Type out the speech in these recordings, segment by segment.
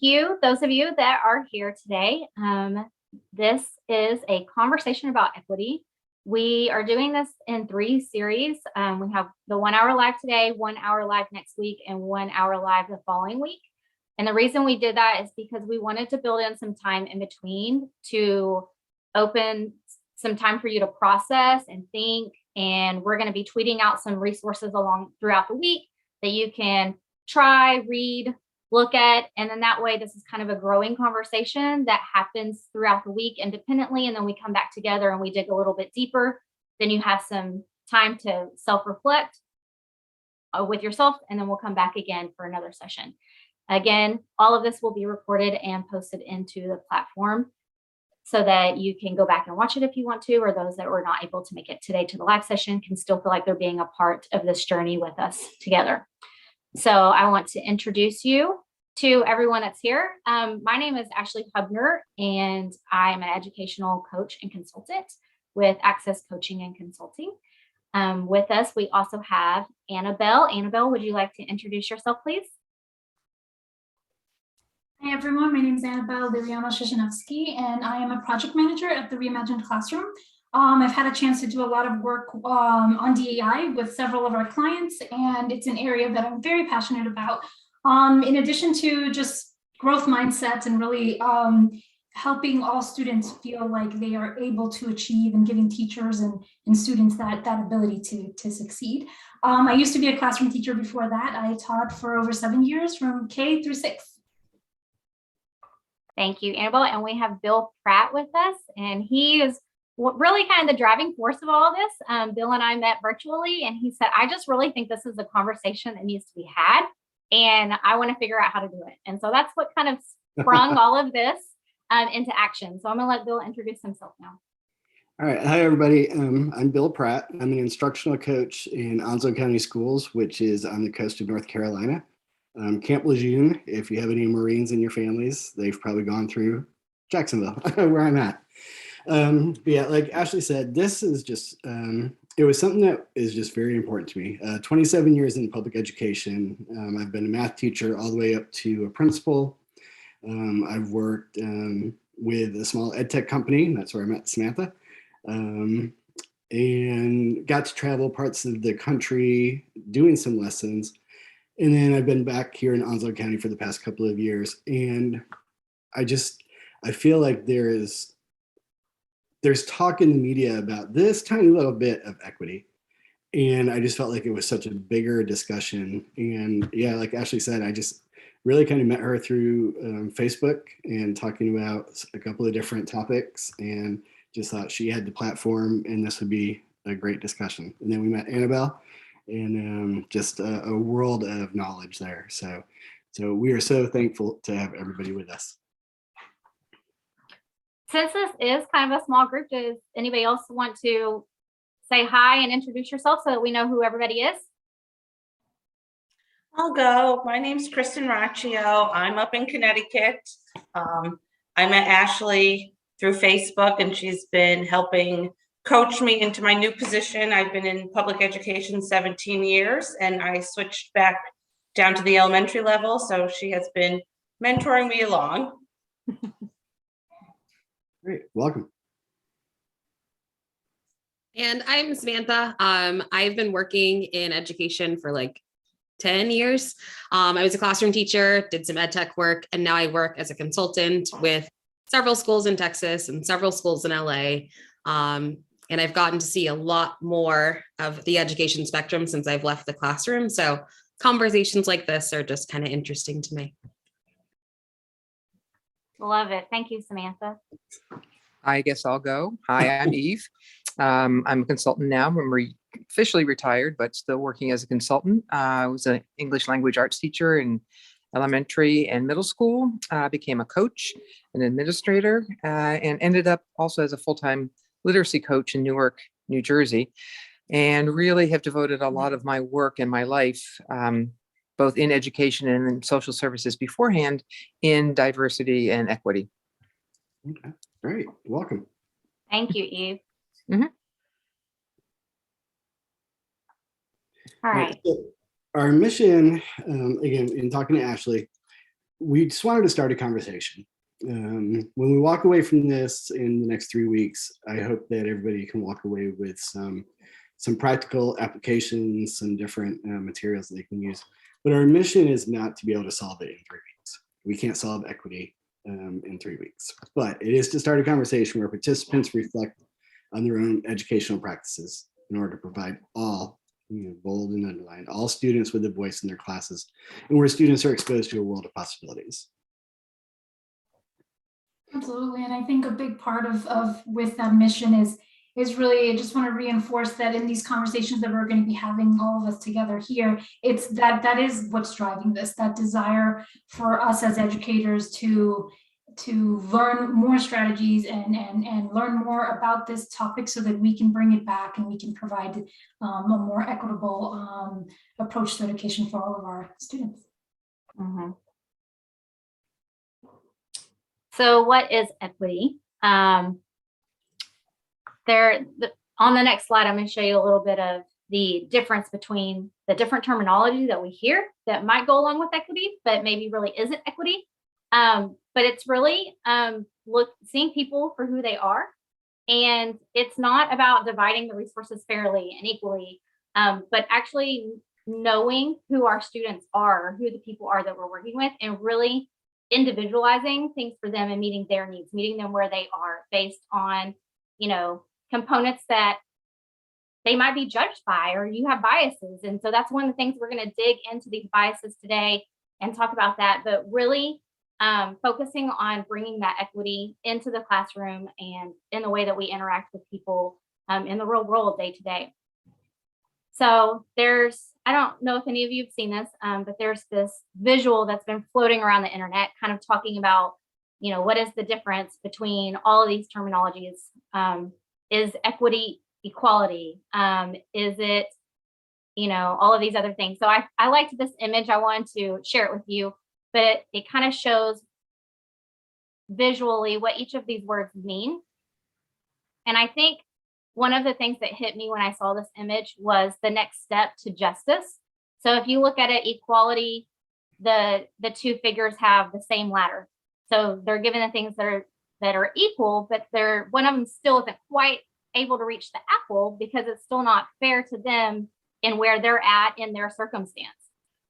you, those of you that are here today. This is a conversation about equity. We are doing this in 3 series. We have the 1 hour live today, 1 hour live next week, and 1 hour live the following week. And the reason we did that is because we wanted to build in some time in between to open some time for you to process and think. And we're going to be tweeting out some resources along throughout the week that you can try, read, look at, and then that way this is kind of a growing conversation that happens throughout the week independently, and then we come back together and we dig a little bit deeper. Then you have some time to self-reflect with yourself, and then we'll come back again for another session. Again, all of this will be recorded and posted into the platform so that you can go back and watch it if you want to, or those that were not able to make it today to the live session can still feel like they're being a part of this journey with us together. So I want to introduce you to everyone that's here. My name is Ashley Hubner, and I'm an educational coach and consultant with Access Coaching and Consulting. With us, we also have Annabelle. Annabelle, would you like to introduce yourself, please? Hi everyone, my name is Annabelle Liriano-Shizhanovsky, and I am a project manager at the Reimagined Classroom. I've had a chance to do a lot of work on DEI with several of our clients, and it's an area that I'm very passionate about. In addition to just growth mindsets and really helping all students feel like they are able to achieve and giving teachers and students that ability to succeed. I used to be a classroom teacher before that. I taught for over 7 years from K through 6. Thank you, Annabelle. And we have Bill Pratt with us, and he is really kind of the driving force of all of this. Bill and I met virtually, and he said, I just really think this is a conversation that needs to be had, and I want to figure out how to do it. And so that's what kind of sprung all of this into action. So I'm going to let Bill introduce himself now. All right. Hi, everybody. I'm Bill Pratt. I'm an instructional coach in Onslow County Schools, which is on the coast of North Carolina. Camp Lejeune, if you have any Marines in your families, they've probably gone through Jacksonville, where I'm at. But yeah, like Ashley said, this is just, it was something that is just very important to me. 27 years in public education. I've been a math teacher all the way up to a principal. I've worked with a small ed tech company, and that's where I met Samantha, and got to travel parts of the country doing some lessons. And then I've been back here in Onslow County for the past couple of years. And I feel like there's talk in the media about this tiny little bit of equity. And I just felt like it was such a bigger discussion. And yeah, like Ashley said, I just really kind of met her through Facebook and talking about a couple of different topics, and just thought she had the platform and this would be a great discussion. And then we met Annabelle, and just a world of knowledge there. So we are so thankful to have everybody with us. Since this is kind of a small group, does anybody else want to say hi and introduce yourself so that we know who everybody is? I'll go. My name's Kristen Raccio. I'm up in Connecticut. I met Ashley through Facebook, and she's been helping coach me into my new position. I've been in public education 17 years, and I switched back down to the elementary level. So she has been mentoring me along. Great, welcome. And I'm Samantha. I've been working in education for like 10 years. I was a classroom teacher, did some ed tech work, and now I work as a consultant with several schools in Texas and several schools in LA. And I've gotten to see a lot more of the education spectrum since I've left the classroom. So conversations like this are just kind of interesting to me. Love it. Thank you, Samantha. I guess I'll go. Hi, I'm Eve. I'm a consultant now. I'm officially retired, but still working as a consultant. I was an English language arts teacher in elementary and middle school, became a coach, an administrator, and ended up also as a full-time literacy coach in Newark, New Jersey, and really have devoted a lot of my work and my life, both in education and in social services beforehand, in diversity and equity. Okay, great, welcome. Thank you, Eve. Mm-hmm. All right. So our mission, again, in talking to Ashley, we just wanted to start a conversation. When we walk away from this in the next 3 weeks, I hope that everybody can walk away with some practical applications, some different materials that they can use. But our mission is not to be able to solve it in 3 weeks. We can't solve equity in 3 weeks, but it is to start a conversation where participants reflect on their own educational practices in order to provide all, bold and underlined, all students with a voice in their classes, and where students are exposed to a world of possibilities. Absolutely, and I think a big part of with that mission is really, I just want to reinforce that in these conversations that we're going to be having, all of us together here, it's that is what's driving this, that desire for us as educators to learn more strategies and learn more about this topic so that we can bring it back and we can provide a more equitable approach to education for all of our students. Mhm. So what is equity? On the next slide, I'm going to show you a little bit of the difference between the different terminology that we hear that might go along with equity, but maybe really isn't equity. But it's really seeing people for who they are. And it's not about dividing the resources fairly and equally, but actually knowing who our students are, who the people are that we're working with, and really individualizing things for them and meeting their needs, meeting them where they are based on, components that they might be judged by, or you have biases. And so that's one of the things we're going to dig into, these biases today and talk about that, but really focusing on bringing that equity into the classroom and in the way that we interact with people in the real world day to day. So I don't know if any of you have seen this, but there's this visual that's been floating around the internet kind of talking about, what is the difference between all of these terminologies? Is equity equality? Is it, all of these other things? So I liked this image. I wanted to share it with you, but it kind of shows visually what each of these words mean. And I think one of the things that hit me when I saw this image was the next step to justice. So if you look at it, equality, the two figures have the same ladder. So they're given the things that are equal, but one of them still isn't quite able to reach the apple because it's still not fair to them in where they're at in their circumstance.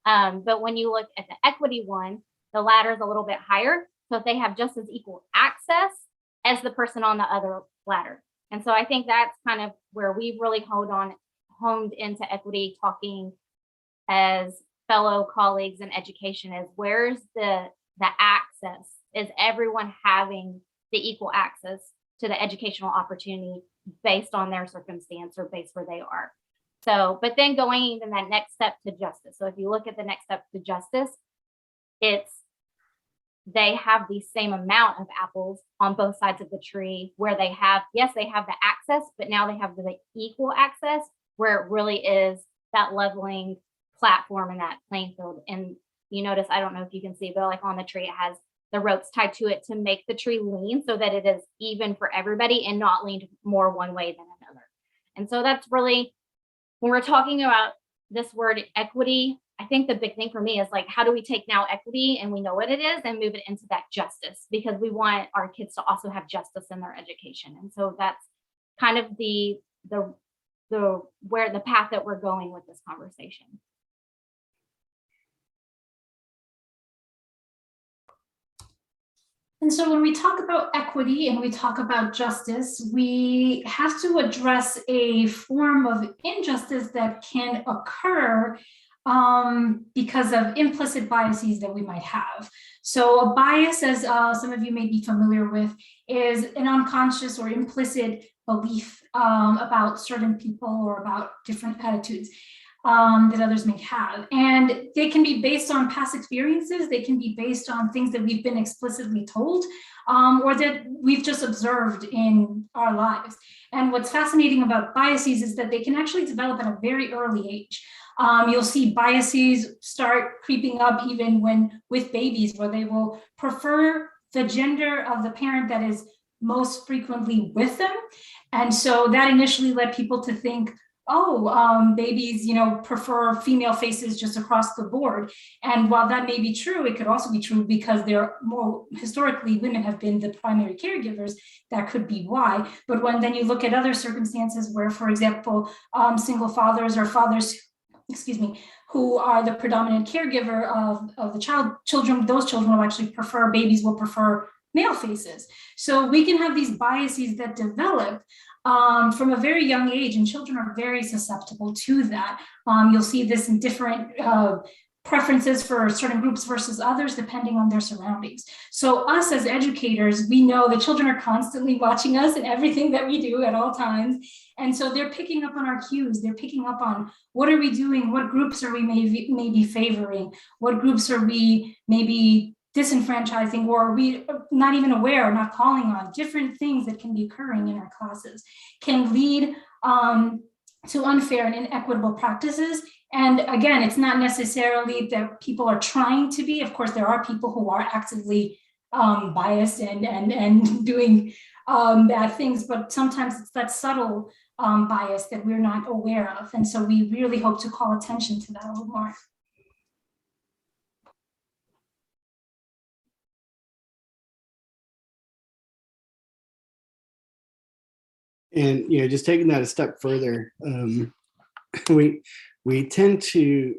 But when you look at the equity one, the ladder is a little bit higher. So if they have just as equal access as the person on the other ladder. And so I think that's kind of where we've really honed into equity, talking as fellow colleagues in education, is where's the access? Is everyone having the equal access to the educational opportunity based on their circumstance or based where they are? So, but then going even that next step to justice. So if you look at the next step to justice, they have the same amount of apples on both sides of the tree, where they have the access, but now they have the equal access, where it really is that leveling platform and that playing field. And you notice, I don't know if you can see, but like on the tree, it has the ropes tied to it to make the tree lean so that it is even for everybody and not leaned more one way than another. And so that's really, when we're talking about this word equity, I think the big thing for me is like, how do we take now equity, and we know what it is, and move it into that justice, because we want our kids to also have justice in their education. And so that's kind of the path that we're going with this conversation. And so when we talk about equity and we talk about justice, we have to address a form of injustice that can occur because of implicit biases that we might have. So a bias, as some of you may be familiar with, is an unconscious or implicit belief about certain people or about different attitudes that others may have. And they can be based on past experiences, they can be based on things that we've been explicitly told, or that we've just observed in our lives. And what's fascinating about biases is that they can actually develop at a very early age. You'll see biases start creeping up even with babies, where they will prefer the gender of the parent that is most frequently with them. And so that initially led people to think, babies, prefer female faces just across the board. And while that may be true, it could also be true because they're more historically women have been the primary caregivers. That could be why. But then you look at other circumstances where, for example, single fathers or fathers, who are the predominant caregiver of the children, those children will actually babies will prefer male faces. So we can have these biases that develop from a very young age, and children are very susceptible to that. You'll see this in different preferences for certain groups versus others, depending on their surroundings. So us as educators, we know that children are constantly watching us in everything that we do at all times. And so they're picking up on our cues. They're picking up on what are we doing? What groups are we maybe favoring? What groups are we maybe disenfranchising, or are we not even aware or not calling on? Different things that can be occurring in our classes can lead to unfair and inequitable practices. And again, it's not necessarily that people are trying to be. Of course, there are people who are actively biased and doing bad things, but sometimes it's that subtle bias that we're not aware of. And so we really hope to call attention to that a little more. And just taking that a step further, we tend to,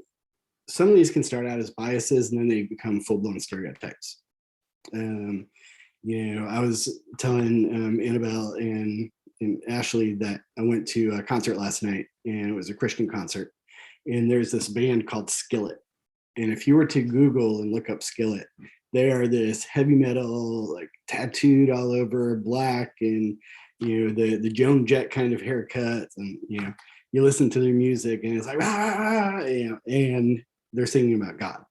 some of these can start out as biases and then they become full-blown stereotypes. I was telling Annabelle and Ashley that I went to a concert last night, and it was a Christian concert, and there's this band called Skillet. And if you were to Google and look up Skillet, they are this heavy metal, like tattooed all over, black, and the Joan Jett kind of haircuts, and you listen to their music and it's like and they're singing about God.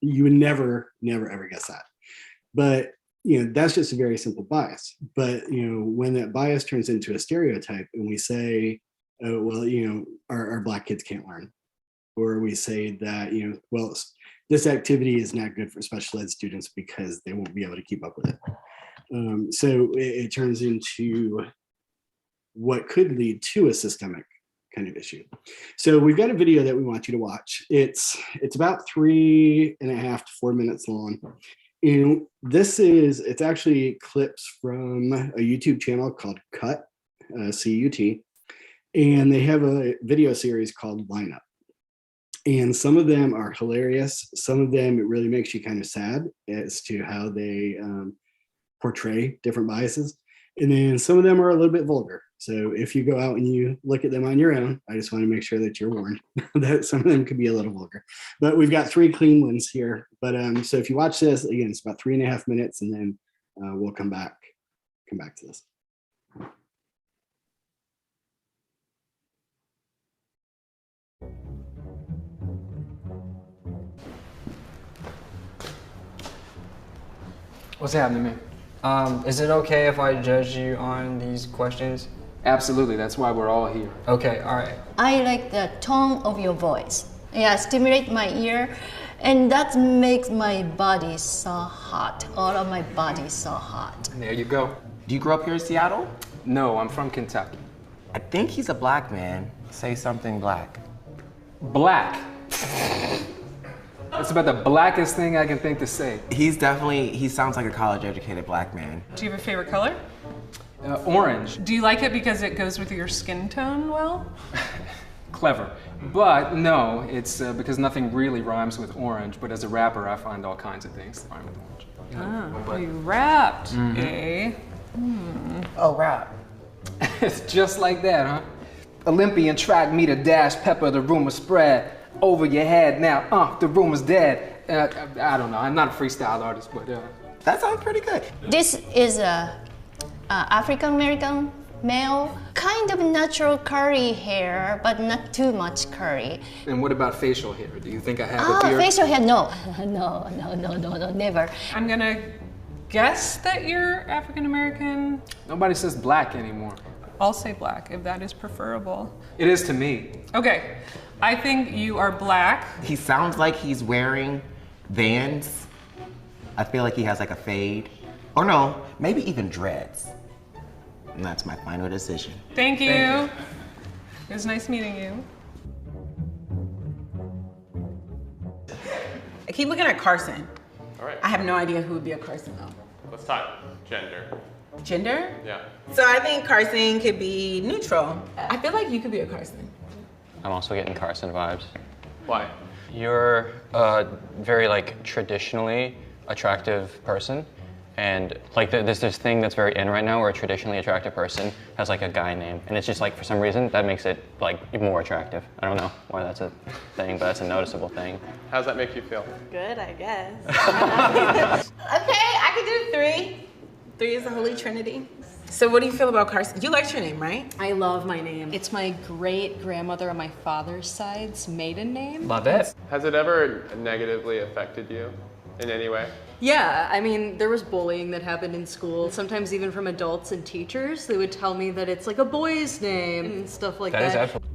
You would never ever guess that. But that's just a very simple bias. But when that bias turns into a stereotype and we say, oh, well, our Black kids can't learn, or we say that this activity is not good for special ed students because they won't be able to keep up with it. So it turns into what could lead to a systemic kind of issue. So we've got a video that we want you to watch. It's about 3.5 to 4 minutes long. And it's actually clips from a YouTube channel called CUT, C-U-T. And they have a video series called Lineup. And some of them are hilarious. Some of them, it really makes you kind of sad as to how they portray different biases. And then some of them are a little bit vulgar. So if you go out and you look at them on your own, I just want to make sure that you're warned that some of them could be a little vulgar. But we've got 3 clean ones here. But so if you watch this, again, it's about 3.5 minutes, and then we'll come back to this. What's happening, man? Is it okay if I judge you on these questions? Absolutely, that's why we're all here. Okay, all right. I like the tone of your voice. Yeah, stimulate my ear, and that makes my body so hot. All of my body so hot. There you go. Do you grow up here in Seattle? No, I'm from Kentucky. I think he's a black man. Say something black. Black. That's about the blackest thing I can think to say. He sounds like a college-educated black man. Do you have a favorite color? Orange. Do you like it because it goes with your skin tone well? Clever. But no, it's because nothing really rhymes with orange, but as a rapper, I find all kinds of things that rhyme with orange. Oh, you rapped, eh? Oh, rap. It's just like that, huh? Olympian track meet a dash pepper, the rumor spread. Over your head now, the rumor's dead. I don't know, I'm not a freestyle artist, but that sounds pretty good. This is a African-American male, kind of natural curly hair, but not too much curly. And what about facial hair? Do you think I have a beard? Facial hair, no. No, never. I'm gonna guess that you're African-American. Nobody says black anymore. I'll say black, if that is preferable. It is to me. Okay, I think you are black. He sounds like he's wearing Vans. I feel like he has like a fade. Or no, maybe even dreads. And that's my final decision. Thank you. It was nice meeting you. I keep looking at Carson. All right. I have no idea who would be a Carson though. Let's talk gender. Gender? Yeah. So I think Carson could be neutral. I feel like you could be a Carson. I'm also getting Carson vibes. Why? You're a very like traditionally attractive person, and like there's this thing that's very in right now where a traditionally attractive person has like a guy name, and it's just like for some reason that makes it like more attractive. I don't know why that's a thing, but that's a noticeable thing. How does that make you feel? Good, I guess. Okay, I could do 3. 3 is the Holy Trinity. So what do you feel about Carson? You liked your name, right? I love my name. It's my great-grandmother on my father's side's maiden name. Love it. Has it ever negatively affected you in any way? Yeah, I mean, there was bullying that happened in school. Sometimes even from adults and teachers, they would tell me that it's like a boy's name and stuff like that. That is absolutely.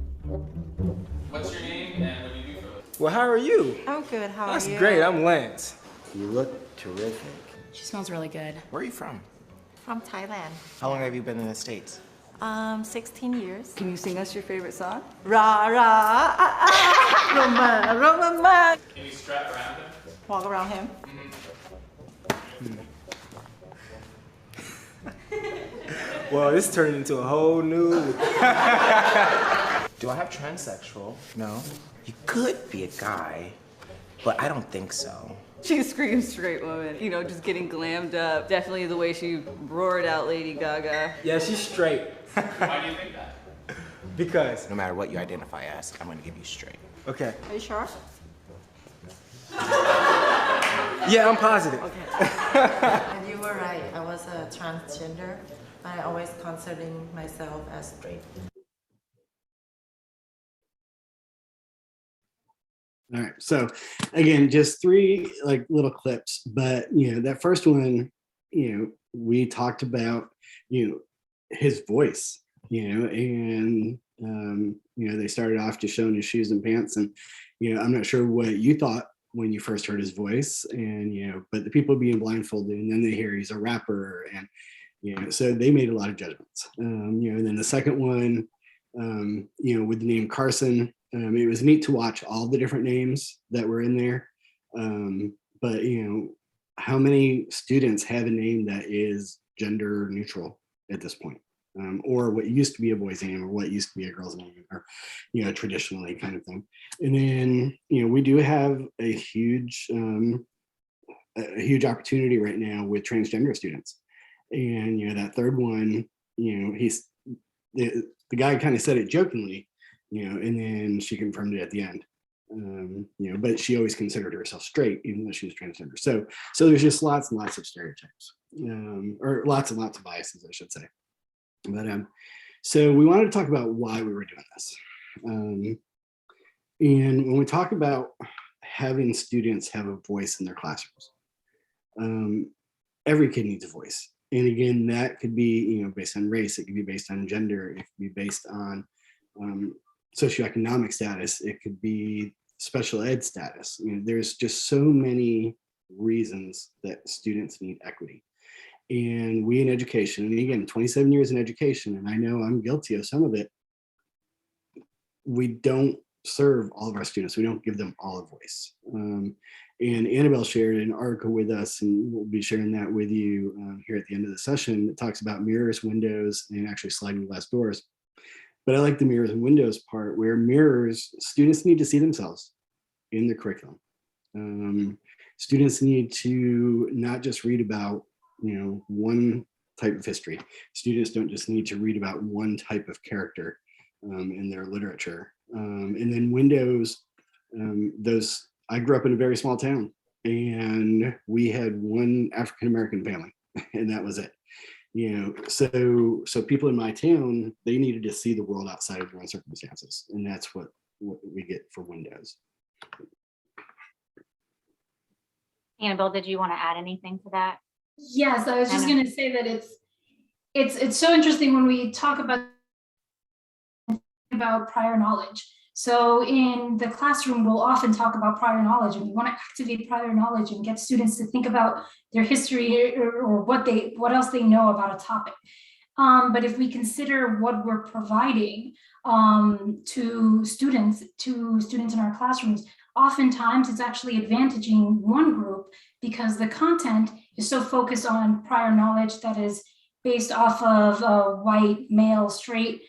What's your name and what do you do for a living? Well, how are you? I'm good, how are That's you? great, I'm Lance. You look terrific. She smells really good. Where are you from? From Thailand. How long have you been in the States? 16 years. Can you sing us your favorite song? Ra ra ah ah Roma Roma ma. Can you strap around him? Walk around him. Well, this turned into a whole new. Do I have transsexual? No. You could be a guy, but I don't think so. She screams straight woman, you know, just getting glammed up. Definitely the way she roared out Lady Gaga. Yeah, she's straight. Why do you think that? Because. No matter what you identify as, I'm gonna give you straight. Okay. Are you sure? Yeah, I'm positive. And you were right. I was a transgender. I always considering myself as straight. All right. So again, just 3 like little clips, but that first one, we talked about, his voice, and they started off just showing his shoes and pants, and I'm not sure what you thought when you first heard his voice, and but the people being blindfolded, and then they hear he's a rapper, and so they made a lot of judgments, and then the second one, with the name Carson. It was neat to watch all the different names that were in there. But, how many students have a name that is gender neutral at this point? Or what used to be a boy's name or what used to be a girl's name or, traditionally kind of thing. And then, we do have a huge opportunity right now with transgender students. And, that third one, he's the guy kind of said it jokingly, and then she confirmed it at the end. But she always considered herself straight, even though she was transgender. So there's just lots and lots of stereotypes, or lots and lots of biases, I should say. But so we wanted to talk about why we were doing this. And when we talk about having students have a voice in their classrooms, every kid needs a voice. And again, that could be, based on race, it could be based on gender, it could be based on socioeconomic status, it could be special ed status. There's just so many reasons that students need equity. And we in education, and again, 27 years in education, and I know I'm guilty of some of it, we don't serve all of our students. We don't give them all a voice. And Annabelle shared an article with us, and we'll be sharing that with you here at the end of the session. It talks about mirrors, windows, and actually sliding glass doors. But I like the mirrors and windows part, where mirrors, students need to see themselves in the curriculum. Students need to not just read about, one type of history. Students don't just need to read about one type of character in their literature. And then windows, I grew up in a very small town, and we had one African-American family, and that was it. So people in my town, they needed to see the world outside of their own circumstances, and that's what we get for windows. Annabelle, did you want to add anything to that? Yes, I was just going to say that it's so interesting when we talk about prior knowledge. So in the classroom, we'll often talk about prior knowledge, and we want to activate prior knowledge and get students to think about their history or what else they know about a topic. But if we consider what we're providing to students in our classrooms, oftentimes it's actually advantaging one group because the content is so focused on prior knowledge that is based off of a white, male, straight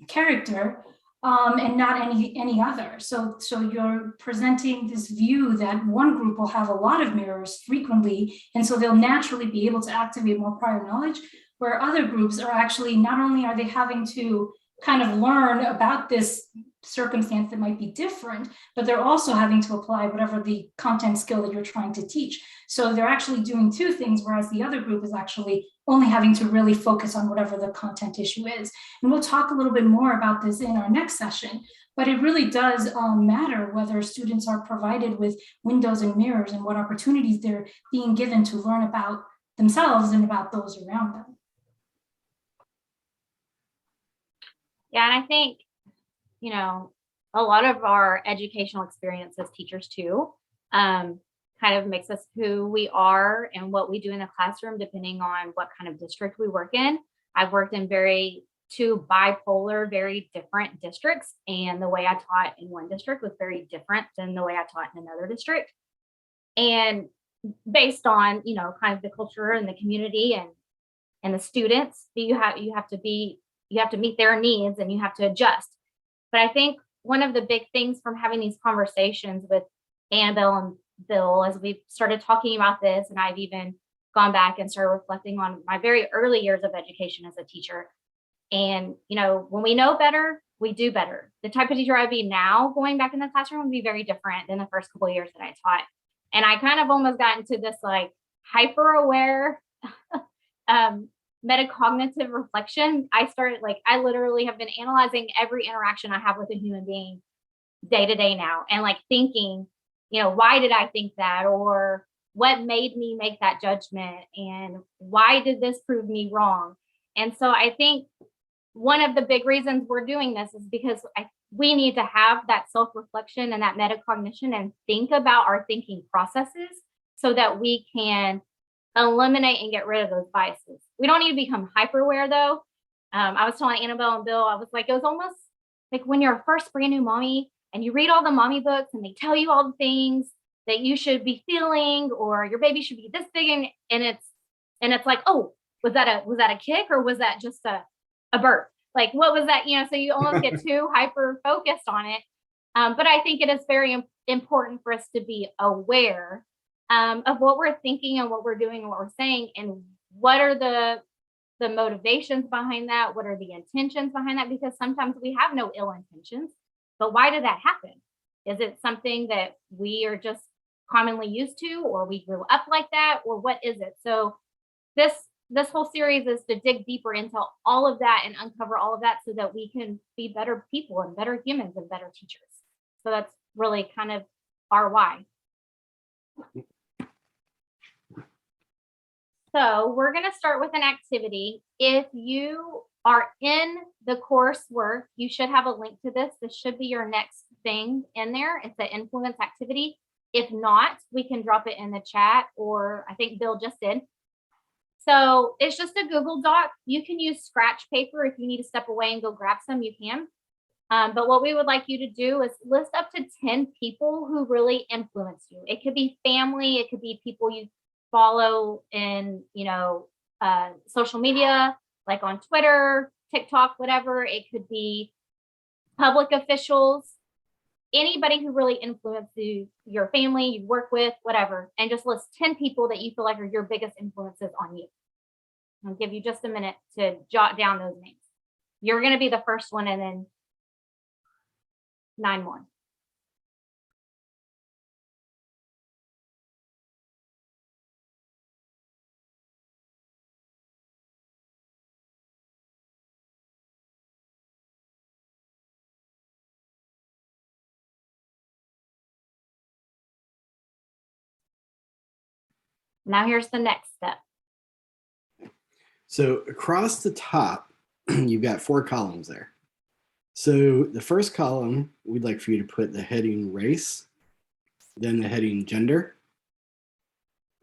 character, and not any other. So you're presenting this view that one group will have a lot of mirrors frequently, and so they'll naturally be able to activate more prior knowledge, where other groups are actually, not only are they having to kind of learn about this circumstance that might be different, but they're also having to apply whatever the content skill that you're trying to teach. So they're actually doing two things, whereas the other group is actually only having to really focus on whatever the content issue is. And we'll talk a little bit more about this in our next session, but it really does matter whether students are provided with windows and mirrors and what opportunities they're being given to learn about themselves and about those around them. Yeah, and I think, you know, a lot of our educational experience as teachers too, kind of makes us who we are and what we do in the classroom, depending on what kind of district we work in. I've worked in two bipolar, very different districts, and the way I taught in one district was very different than the way I taught in another district. And based on, you know, kind of the culture and the community and the students, you have to meet their needs and you have to adjust. But I think one of the big things from having these conversations with Annabelle and Bill, as we started talking about this, and I've even gone back and started reflecting on my very early years of education as a teacher. And, you know, when we know better, we do better. The type of teacher I'd be now going back in the classroom would be very different than the first couple of years that I taught. And I kind of almost got into this like hyper aware metacognitive reflection. I literally have been analyzing every interaction I have with a human being day to day now, and like thinking, you know, why did I think that, or what made me make that judgment, and why did this prove me wrong? And so I think one of the big reasons we're doing this is because we need to have that self-reflection and that metacognition and think about our thinking processes so that we can eliminate and get rid of those biases. We don't need to become hyper aware though. I was telling Annabelle and Bill, I was like, it was almost like when you're a first brand new mommy and you read all the mommy books and they tell you all the things that you should be feeling, or your baby should be this big, and it's like, oh, was that a kick, or was that just a birth? Like, what was that? You know, so you almost get too hyper focused on it. But I think it is very important for us to be aware of what we're thinking and what we're doing and what we're saying, and what are the motivations behind that, what are the intentions behind that, because sometimes we have no ill intentions, but why did that happen? Is it something that we are just commonly used to, or we grew up like that, or what is it? So this whole series is to dig deeper into all of that and uncover all of that so that we can be better people and better humans and better teachers. So that's really kind of our why. So we're going to start with an activity. If you are in the coursework, you should have a link to this. This should be your next thing in there. It's an influence activity. If not, we can drop it in the chat, or I think Bill just did. So it's just a Google Doc. You can use scratch paper. If you need to step away and go grab some, you can. But what we would like you to do is list up to 10 people who really influence you. It could be family. It could be people you follow in, you know, social media, like on Twitter, TikTok, whatever. It could be public officials, anybody who really influences your family, you work with, whatever, and just list 10 people that you feel like are your biggest influences on you. I'll give you just a minute to jot down those names. You're going to be the first one, and then 9 more. Now here's the next step. So across the top, you've got 4 columns there. So the first column, we'd like for you to put the heading race, then the heading gender,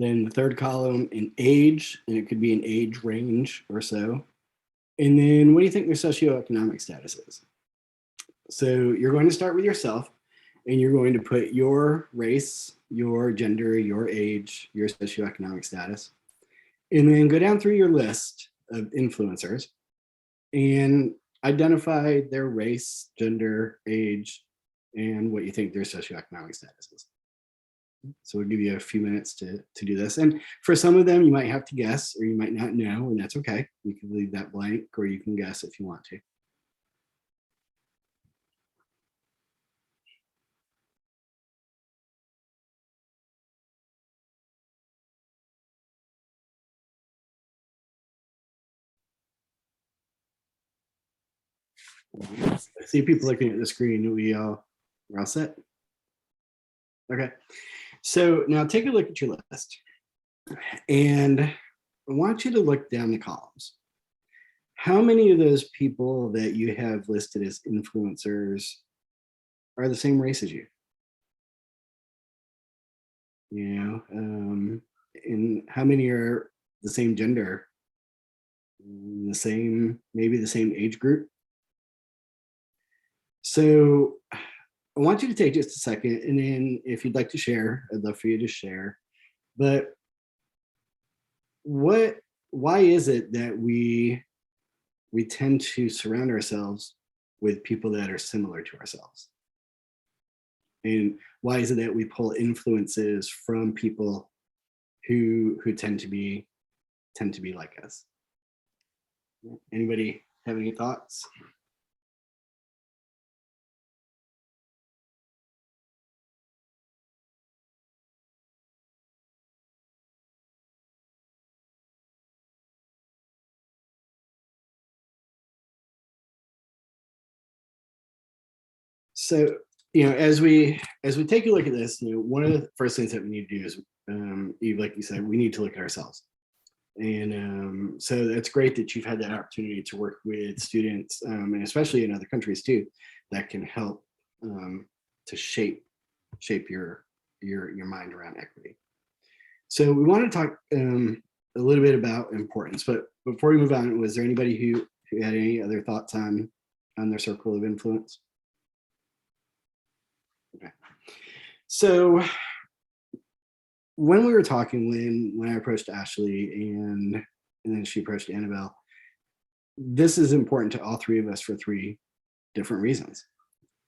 Then the third column in age, and it could be an age range or so. And then what do you think their socioeconomic status is? So you're going to start with yourself, and you're going to put your race, your gender, your age, your socioeconomic status, and then go down through your list of influencers and identify their race, gender, age, and what you think their socioeconomic status is. So we'll give you a few minutes to do this. And for some of them, you might have to guess, or you might not know, and that's okay. You can leave that blank, or you can guess if you want to. I see people looking at the screen. We're all set? Okay. So now take a look at your list. And I want you to look down the columns. How many of those people that you have listed as influencers are the same race as you? And how many are the same gender? Maybe the same age group? So I want you to take just a second, and then if you'd like to share, I'd love for you to share. But why is it that we tend to surround ourselves with people that are similar to ourselves? And why is it that we pull influences from people who tend to be like us? Anybody have any thoughts? So, as we take a look at this, one of the first things that we need to do is, Eve, like you said, we need to look at ourselves. And so that's great that you've had that opportunity to work with students, and especially in other countries too, that can help to shape your mind around equity. So we want to talk a little bit about importance, but before we move on, was there anybody who had any other thoughts on their circle of influence? Okay. So when we were talking, when I approached Ashley and then she approached Annabelle, this is important to all three of us for three different reasons.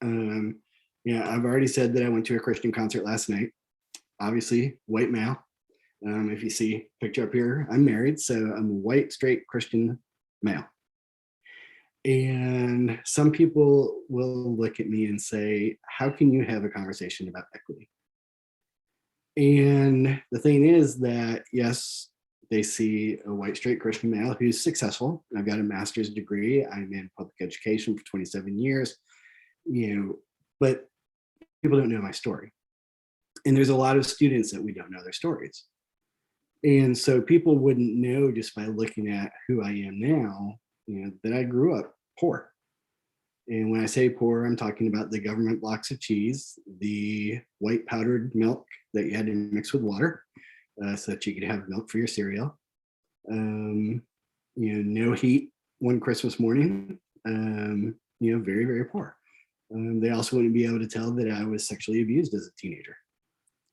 I've already said that I went to a Christian concert last night. Obviously, white male. If you see picture up here, I'm married, so I'm a white, straight Christian male. And some people will look at me and say, how can you have a conversation about equity? And the thing is that, yes, they see a white, straight Christian male who's successful. I've got a master's degree. I'm in public education for 27 years, but people don't know my story. And there's a lot of students that we don't know their stories. And so people wouldn't know just by looking at who I am now, that I grew up poor. And when I say poor, I'm talking about the government blocks of cheese, the white powdered milk that you had to mix with water so that you could have milk for your cereal. No heat one Christmas morning, very, very poor. They also wouldn't be able to tell that I was sexually abused as a teenager.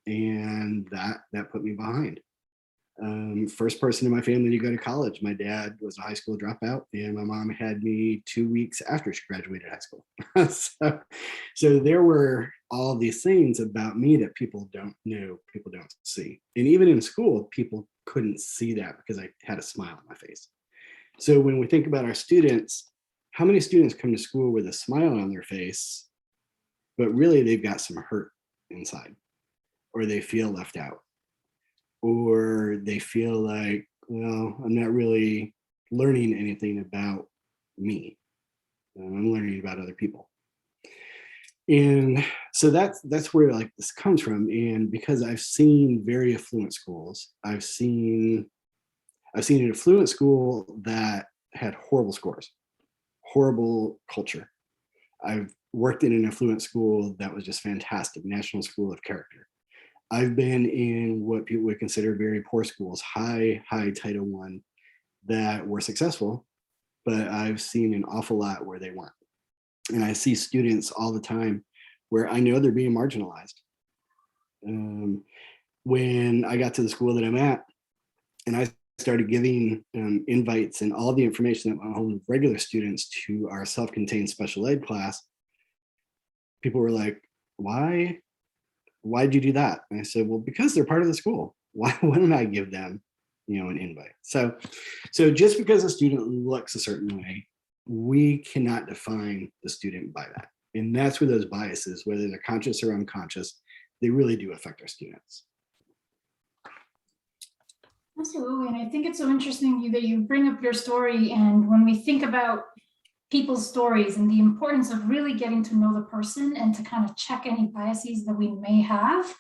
And that put me behind. First person in my family to go to college. My dad was a high school dropout, and my mom had me 2 weeks after she graduated high school. so there were all these things about me that people don't know, people don't see. And even in school, people couldn't see that because I had a smile on my face. So when we think about our students, how many students come to school with a smile on their face, but really they've got some hurt inside, or they feel left out, or they feel like, well, I'm not really learning anything about me. I'm learning about other people. And so that's where like this comes from. And because I've seen very affluent schools, I've seen an affluent school that had horrible scores, horrible culture. I've worked in an affluent school that was just fantastic, National School of Character. I've been in what people would consider very poor schools, high Title I, that were successful, but I've seen an awful lot where they weren't. And I see students all the time where I know they're being marginalized. When I got to the school that I'm at, and I started giving invites and all the information that went home with regular students to our self-contained special ed class, people were like, why'd you do that? And I said, well, because they're part of the school. Why wouldn't I give them, an invite? So just because a student looks a certain way, we cannot define the student by that. And that's where those biases, whether they're conscious or unconscious, they really do affect our students. Absolutely. And I think it's so interesting that you bring up your story. And when we think about people's stories and the importance of really getting to know the person and to kind of check any biases that we may have,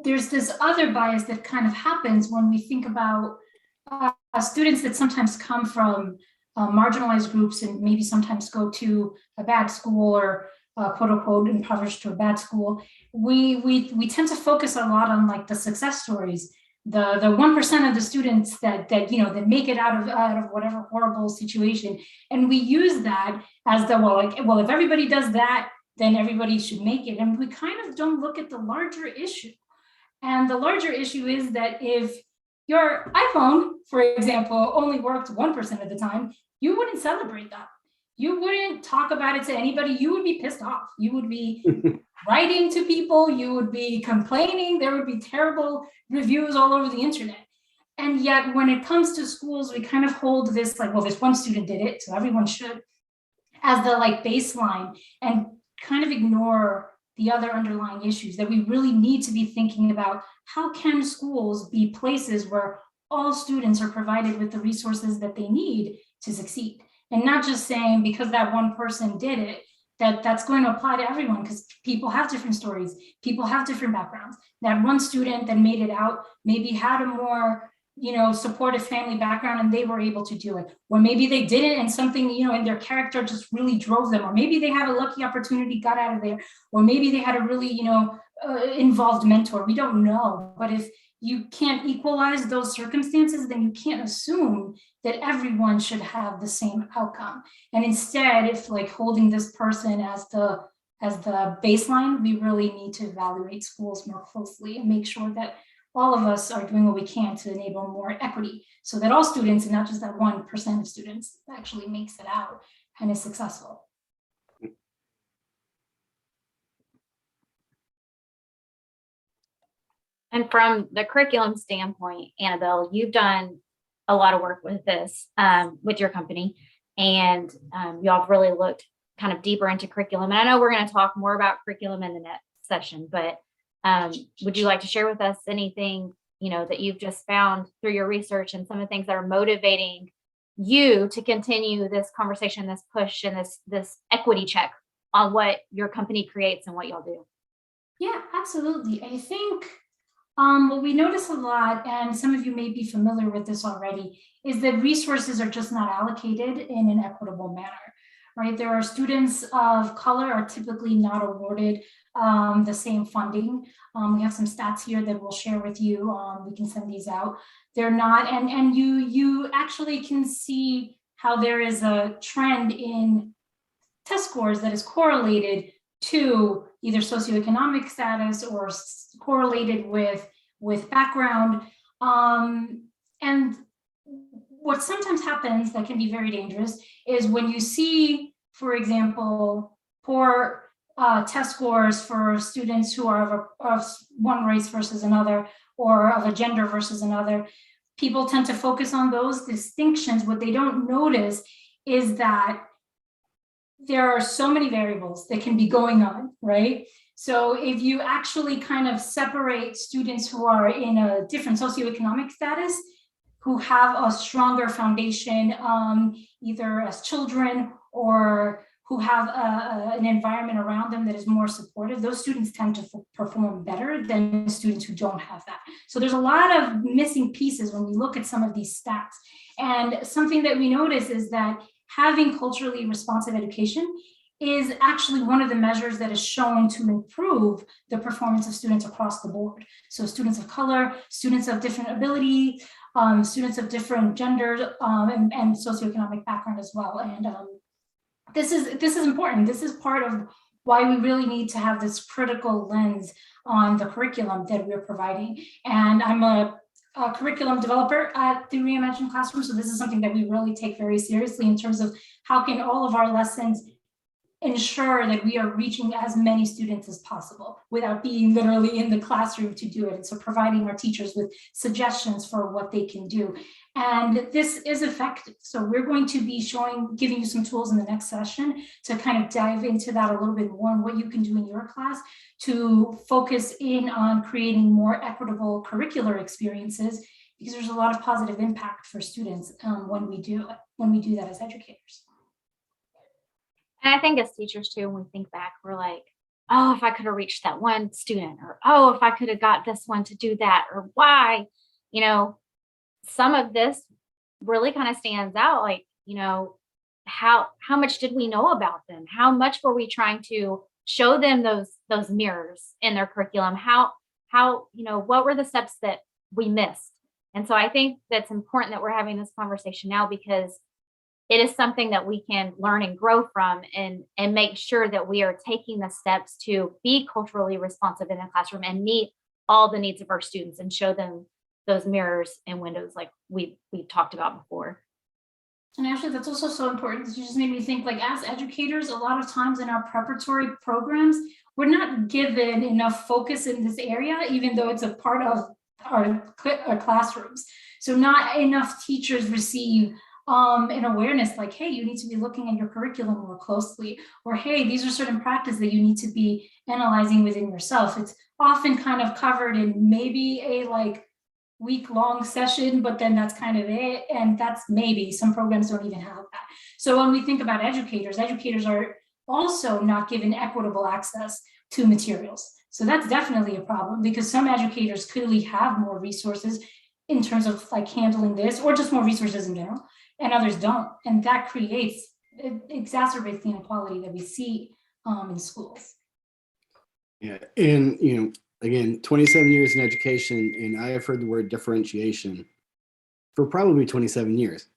there's this other bias that kind of happens when we think about students that sometimes come from marginalized groups and maybe sometimes go to a bad school or quote unquote impoverished to a bad school. We tend to focus a lot on like the success stories, the 1% of the students that make it out of whatever horrible situation, and we use that as the if everybody does that, then everybody should make it, and we kind of don't look at the larger issue. And the larger issue is that if your iPhone, for example, only worked 1% of the time, you wouldn't celebrate that. You wouldn't talk about it to anybody. You would be pissed off. You would be writing to people. You would be complaining. There would be terrible reviews all over the internet. And yet when it comes to schools, we kind of hold this this one student did it, so everyone should, as the baseline, and kind of ignore the other underlying issues that we really need to be thinking about. How can schools be places where all students are provided with the resources that they need to succeed? And not just saying because that one person did it, that's going to apply to everyone, because people have different stories, people have different backgrounds. That one student that made it out maybe had a more supportive family background and they were able to do it. Or maybe they didn't and something, in their character just really drove them. Or maybe they had a lucky opportunity, got out of there. Or maybe they had a really, involved mentor. We don't know. But if you can't equalize those circumstances, then you can't assume that everyone should have the same outcome. And instead, if holding this person as the baseline, we really need to evaluate schools more closely and make sure that all of us are doing what we can to enable more equity, so that all students, and not just that 1% of students, actually makes it out and is successful. And from the curriculum standpoint, Annabelle, you've done a lot of work with this, with your company, and y'all have really looked kind of deeper into curriculum. And I know we're going to talk more about curriculum in the next session, but would you like to share with us anything, that you've just found through your research and some of the things that are motivating you to continue this conversation, this push, and this equity check on what your company creates and what y'all do? Yeah, absolutely. I think what we notice a lot, and some of you may be familiar with this already, is that resources are just not allocated in an equitable manner, right? There are students of color are typically not awarded the same funding. We have some stats here that we'll share with you. We can send these out. They're not, and you actually can see how there is a trend in test scores that is correlated to either socioeconomic status or correlated with background. And what sometimes happens that can be very dangerous is when you see, for example, poor test scores for students who are of one race versus another, or of a gender versus another, people tend to focus on those distinctions. What they don't notice is that there are so many variables that can be going on, right? So if you actually kind of separate students who are in a different socioeconomic status, who have a stronger foundation, either as children or who have an environment around them that is more supportive, those students tend to perform better than students who don't have that. So there's a lot of missing pieces when we look at some of these stats. And something that we notice is that having culturally responsive education is actually one of the measures that is shown to improve the performance of students across the board. So students of color, students of different ability, students of different genders, and socioeconomic background as well. And this is important. This is part of why we really need to have this critical lens on the curriculum that we're providing. And I'm a curriculum developer at the Reimagined Classroom, so this is something that we really take very seriously in terms of how can all of our lessons ensure that we are reaching as many students as possible without being literally in the classroom to do it. And so providing our teachers with suggestions for what they can do. And this is effective. So we're going to be giving you some tools in the next session to kind of dive into that a little bit more and what you can do in your class to focus in on creating more equitable curricular experiences, because there's a lot of positive impact for students when we do that as educators. And I think as teachers too, when we think back, we're like, oh, if I could have reached that one student, or oh, if I could have got this one to do that, or why, some of this really kind of stands out. Like, how much did we know about them? How much were we trying to show them those mirrors in their curriculum? How what were the steps that we missed? And so I think that's important that we're having this conversation now, because it is something that we can learn and grow from, and make sure that we are taking the steps to be culturally responsive in the classroom and meet all the needs of our students and show them those mirrors and windows like we've talked about before. And actually, that's also so important. You just made me think, like, as educators, a lot of times in our preparatory programs, we're not given enough focus in this area, even though it's a part of our classrooms. So not enough teachers receive an awareness like, hey, you need to be looking at your curriculum more closely, or hey, these are certain practices that you need to be analyzing within yourself. It's often kind of covered in maybe a week-long session, but then that's kind of it. And that's maybe some programs don't even have that. So when we think about educators are also not given equitable access to materials. So that's definitely a problem, because some educators clearly have more resources in terms of handling this, or just more resources in general, and others don't. And that it exacerbates the inequality that we see in schools. Yeah, and again, 27 years in education, and I have heard the word differentiation for probably 27 years.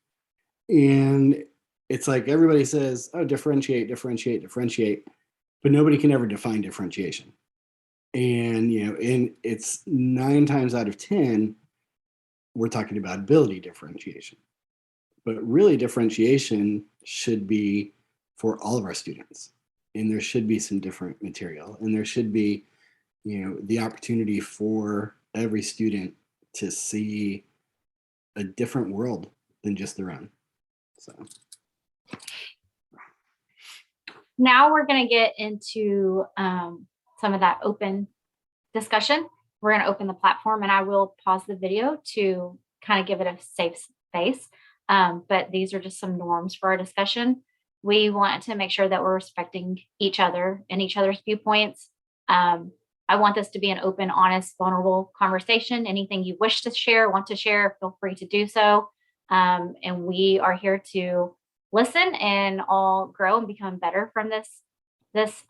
And it's like everybody says, oh, differentiate, differentiate, differentiate, but nobody can ever define differentiation. And, and it's 9 times out of 10, we're talking about ability differentiation. But really, differentiation should be for all of our students. And there should be some different material, and there should be the opportunity for every student to see a different world than just their own. So now we're going to get into some of that open discussion. We're going to open the platform, and I will pause the video to kind of give it a safe space. But these are just some norms for our discussion. We want to make sure that we're respecting each other and each other's viewpoints. I want this to be an open, honest, vulnerable conversation. Anything you wish to share, want to share, feel free to do so. And we are here to listen and all grow and become better from this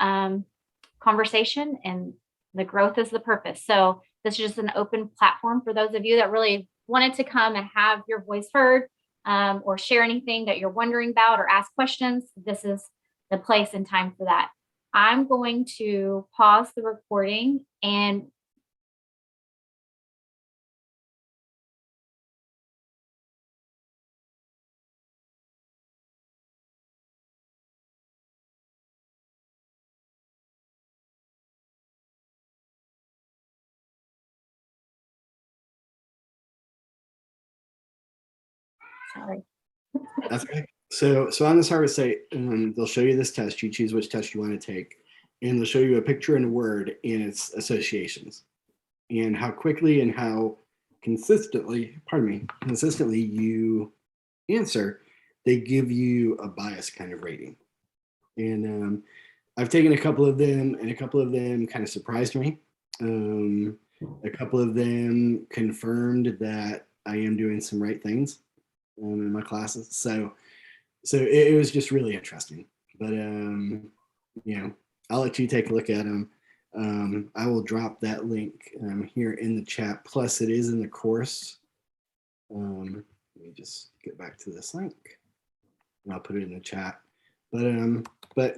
conversation. And the growth is the purpose. So this is just an open platform for those of you that really wanted to come and have your voice heard, or share anything that you're wondering about or ask questions. This is the place and time for that. I'm going to pause the recording and sorry. that's okay. So on this Harvard site, they'll show you this test. You choose which test you want to take, and they'll show you a picture and a word and its associations, and how quickly and how consistently you answer. They give you a bias kind of rating. And I've taken a couple of them, and a couple of them kind of surprised me. A couple of them confirmed that I am doing some right things in my classes. So it was just really interesting. But I'll let you take a look at them. I will drop that link here in the chat. Plus, it is in the course. Let me just get back to this link, and I'll put it in the chat. But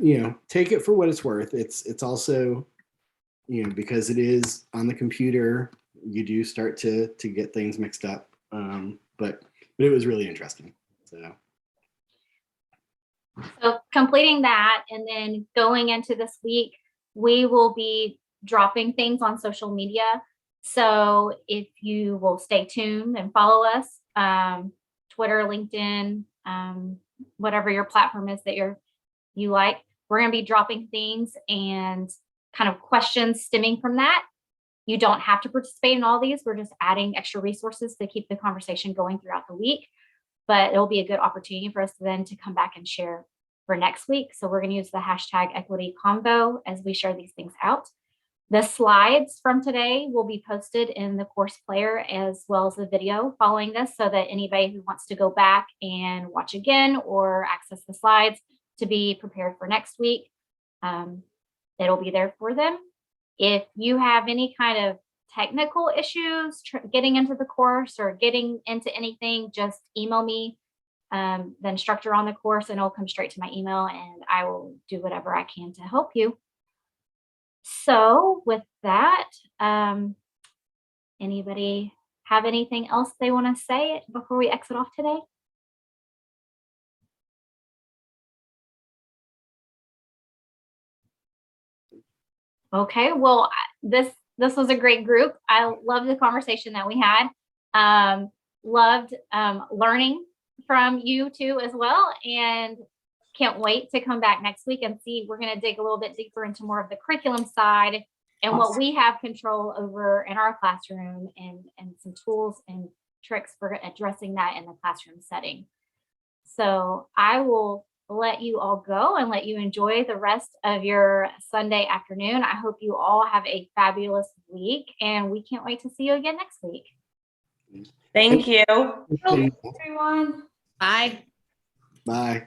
take it for what it's worth. It's also, because it is on the computer, you do start to get things mixed up. But it was really interesting. So completing that and then going into this week, we will be dropping things on social media. So if you will stay tuned and follow us, Twitter, LinkedIn, whatever your platform is that you like, we're going to be dropping things and kind of questions stemming from that. You don't have to participate in all these. We're just adding extra resources to keep the conversation going throughout the week. But it'll be a good opportunity for us then to come back and share for next week. So we're going to use the hashtag equity convo as we share these things out. The slides from today will be posted in the course player as well as the video following this, so that anybody who wants to go back and watch again or access the slides to be prepared for next week, it'll be there for them. If you have any kind of technical issues getting into the course or getting into anything, just email me, the instructor on the course, and it'll come straight to my email, and I will do whatever I can to help you. So with that, anybody have anything else they want to say before we exit off today? Okay, well, this was a great group. I loved the conversation that we had. Loved learning from you too as well, and can't wait to come back next week and see. We're going to dig a little bit deeper into more of the curriculum side and what we have control over in our classroom, and some tools and tricks for addressing that in the classroom setting. So I will let you all go and let you enjoy the rest of your Sunday afternoon. I hope you all have a fabulous week, and we can't wait to see you again next week. Thank you. Everyone. Bye. Bye.